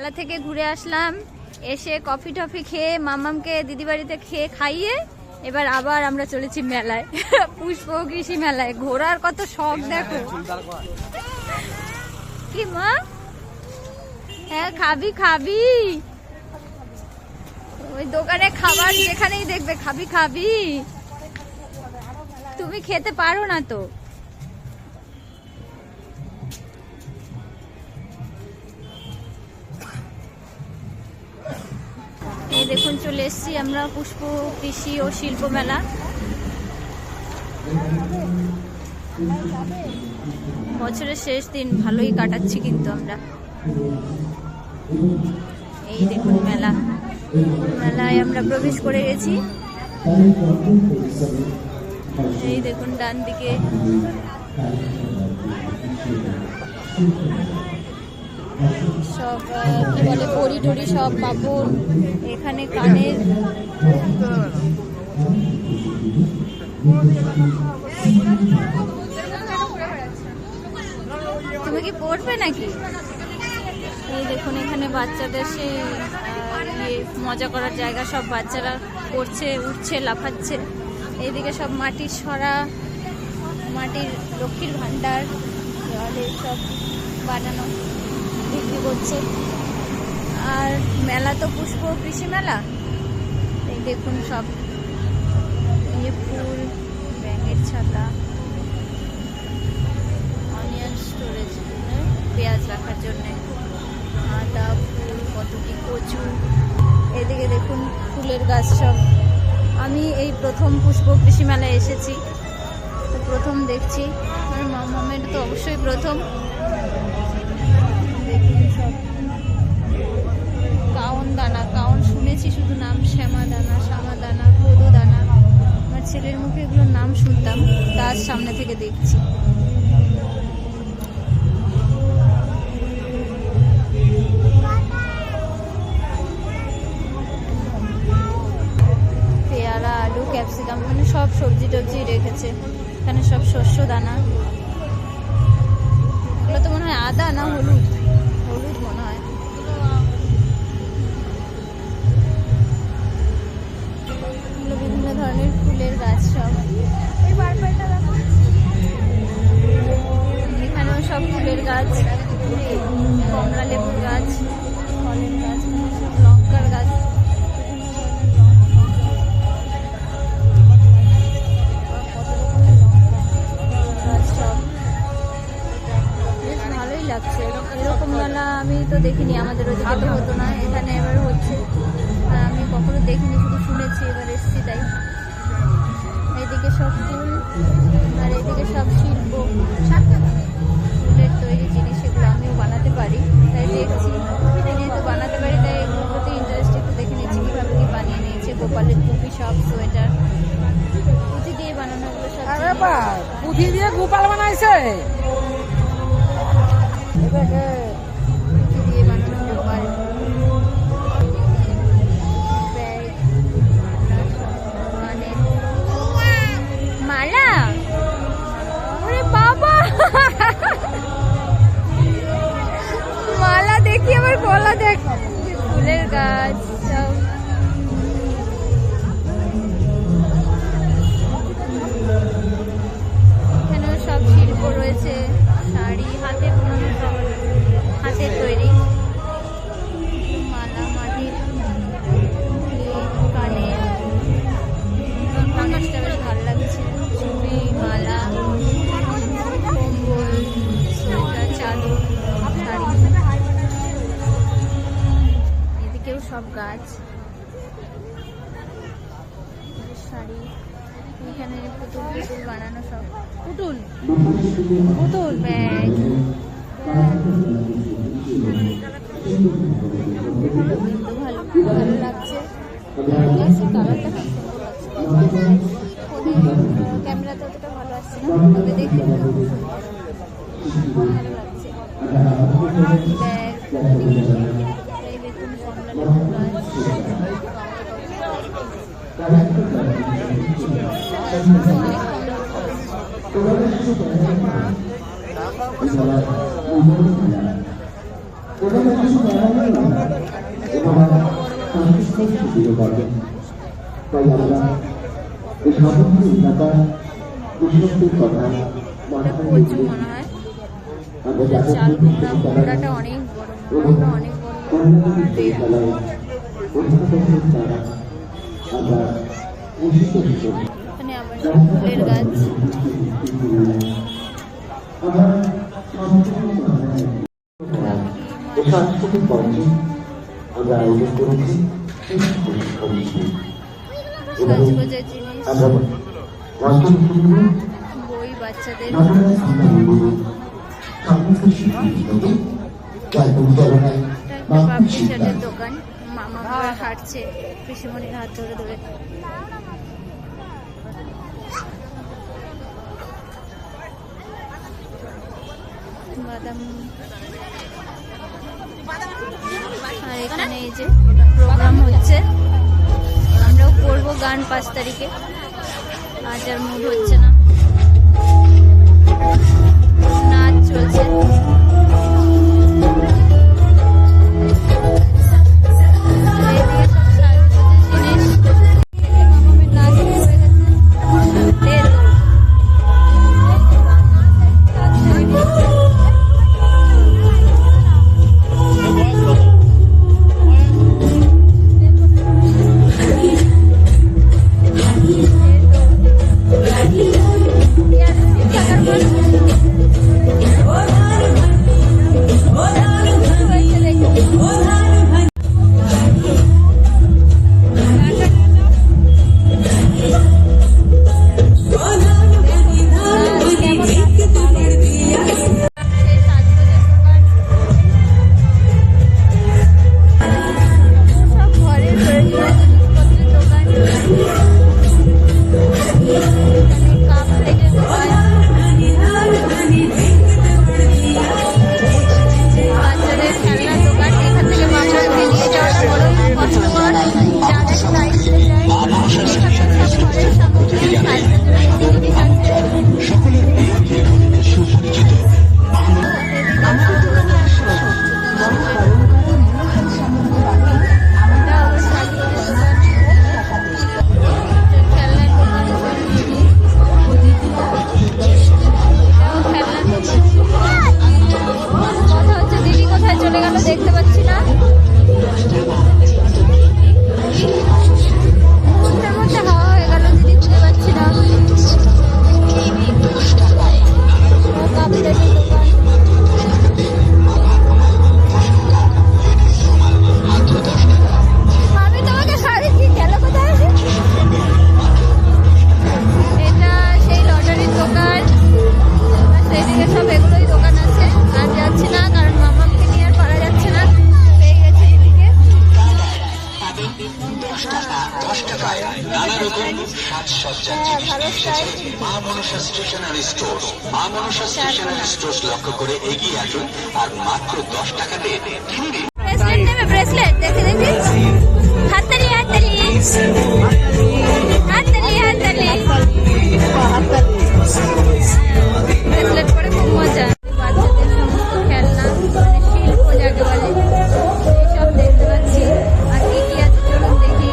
মেলা থেকে ঘুরে আসলাম, এসে কফি টফি খেয়ে মামামকে দিদি বাড়িতে খাইয়ে এবার আবার আমরা চলেছি মেলায়। পুষ্প কৃষি মেলায় ঘোরার কত শখ দেখো। কি মা? হ্যাঁ খাবি খাবি, ওই দোকানে খাবার যেখানেই দেখবে খাবি খাবি, তুমি খেতে পারো না তো। এই দেখুন চলে এসেছি আমরা পুষ্প কৃষি ও শিল্প মেলা। বছরের শেষ দিন ভালোই কাটাচ্ছি কিন্তু আমরা। এই দেখুন মেলায় আমরা প্রবেশ করে গেছি। এই দেখুন ডান দিকে সব কি বলে বড়ি টড়ি সব পাপড়, এখানে কানের তুমি কি পড়বে নাকি? এই দেখুন এখানে বাচ্চাদের সেই মজা করার জায়গা, সব বাচ্চারা করছে, উঠছে, লাফাচ্ছে। এইদিকে সব মাটির সরা, মাটির লক্ষ্মীর ভান্ডার সব বানানো বিক্রি করছে। আর মেলা তো পুষ্প কৃষি মেলা। এই দেখুন সব ফুল, ব্যাঙের ছাতা, অনিয়ন স্টোরেজ, পেঁয়াজ রাখার জন্য, আদা, ফুল, কতটি কচু। এদিকে দেখুন ফুলের গাছ সব। আমি এই প্রথম পুষ্প কৃষি মেলায় এসেছি, তো প্রথম দেখছি। আমার মামামের তো অবশ্যই প্রথম। কাউন দানা, কাউন শুনেছি শুধু নাম, শ্যামা দানা, পদু দানা। আমার ছেলের মুখে এগুলোর নাম শুনতাম, তার সামনে থেকে দেখছি। পেয়ারা, আলু, ক্যাপসিকাম, মানে সব সবজি টবজি রেখেছে। এখানে সব শস্য দানা। এগুলো তো মনে হয় আদা না হলুদ মনে হয়। বিভিন্ন ধরনের ফুলের গাছ সব। এখানেও সব ফুলের গাছ, কমলা লেবুর গাছ, ফলের গাছ, সব লঙ্কার গাছ। ভালোই লাগছে, এরকম মেলা আমি তো দেখিনি, আমাদের ওদিকে তো হতো না, এখানে এবার হচ্ছে। আমি কখনো দেখিনি, শুধু শুনেছি, এবার এসছি তাই। এইদিকে সব ফুল, আর এইদিকে সব শিল্প, ফুলের তৈরি জিনিস, এগুলো আমিও বানাতে পারি তাই দেখছি। যেহেতু বানাতে পারি তাই এগুলোর প্রতি ইন্টারেস্ট একটু দেখে নিচ্ছি কীভাবে কি বানিয়ে নিয়েছে। গোপালের টুপি, সব সোয়েটার, পুঁথি দিয়ে বানানো, এগুলো সব পুঁথি দিয়ে গোপাল বানাইছে। দিয়ে বানানো গোপাল, মালা। ওরে বাবা, মালা দেখি আবার গলা দেখ। ফুলের গাছ সব। এখানেও সব শিল্প রয়েছে, শাড়ি, হাতে বোনানো, সব হাতের তৈরি মালা, মাটির কানের। আকাশটা বেশ ভালো লাগছে। চুড়ি, মালা, কম্বল, সোয়েটার, চাদর, শাড়ি। এদিকেও সব গাছ, শাড়ি। এখানে পুতুল বানানো, সব পুতুল ব্যাগ। ভালো লাগছে, কালারটা খুব সুন্দর লাগছে। ক্যামেরাতে অতটা ভালো আসছে না, তবে দেখতে ভালো লাগছে। ব্যাগ, এই দেখুন কমলা লেবু গাছ। দিতে পারবেন। তাই আমরা এই সামগ্রিক এলাকার কৃষকদের কথা মাথায় কচু রেখে মনে হয় আমরা চাল যাতে কুমড়া কুমড়াটা অনেক বড়, কুমড়োটা অনেক বড়। এখানে আবার ফুলের গাছ। সাংস্কৃতিক মঞ্চে আমরা আয়োজন করেছি সাজগোজের জিনিস, আমরা বই বাচ্চাদের। একটা পাবলিশারের দোকান। মামা বাবা হাঁটছে পিসিমণির হাত ধরে ধরে। বাদাম। আর এখানে এই যে প্রোগ্রাম হচ্ছে, আমরাও করবো গান 5 তারিখে। আজ আর মুড হচ্ছে না, নাচ চলছে। দেখতে পাচ্ছি না, মুহূর্তের মধ্যে হাওয়া হয়ে গেল, দিদি খুঁজে পাচ্ছি না। আমি তোমাকে সারি কি গেল কোথায়? এটা সেই লটারির দোকান, সেইদিকে সব এগুলোই দোকান আছে। আর যাচ্ছি না, কারণ মামাকে নিয়ে আর পারা যাচ্ছে না। পেয়ে গেছে এদিকে নানা রকম সাজসজ্জার জিনিস নিয়ে এসেছে মা মনসা স্টেশনারি স্টোর। মা মনসা স্টেশনারি স্টোর লক্ষ্য করে এগিয়ে আসুন আর মাত্র 10 টাকাতে কিনে নিন। ব্রেসলেট নেবে? ব্রেসলেট দেখে দেখি। হাততালি হাততালি হাততালি হাততালি। ব্রেসলেট পরে খুব মজা। বাচ্চাদের সমস্ত খেলনা, মানে শিল্প যাকে বলে, এইসব দেখতে পাচ্ছি। আর কি কি আছে চলুন দেখি।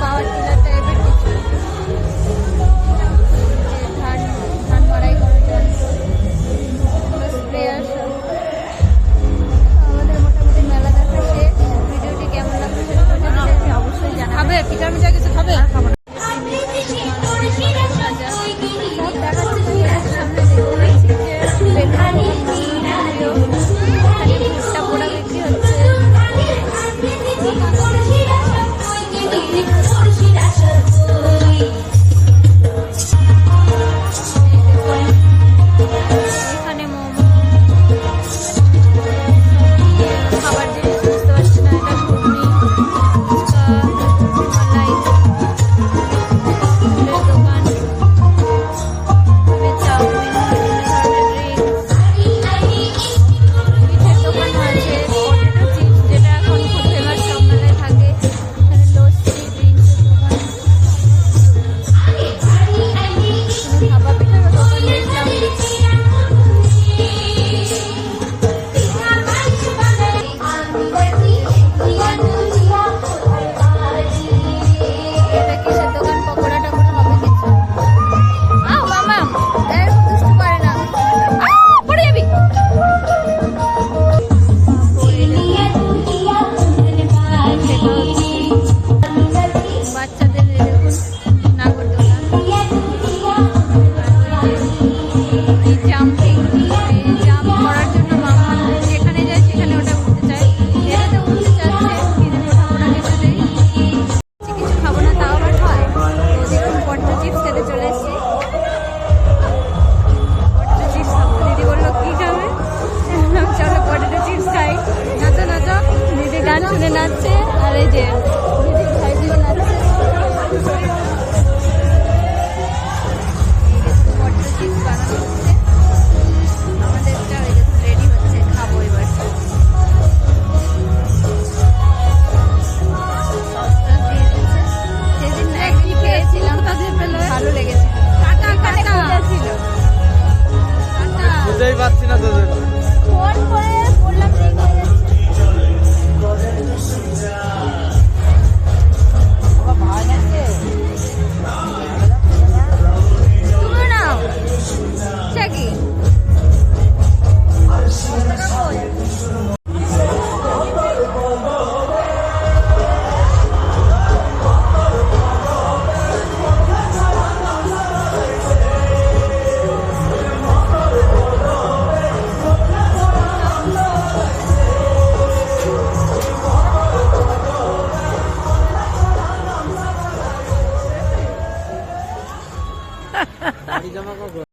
পাওয়ার টিলার টাইপের কিছু, ধান মাড়াই করার জন্য স্প্রেয়ার সব। নাচছে আর এই যে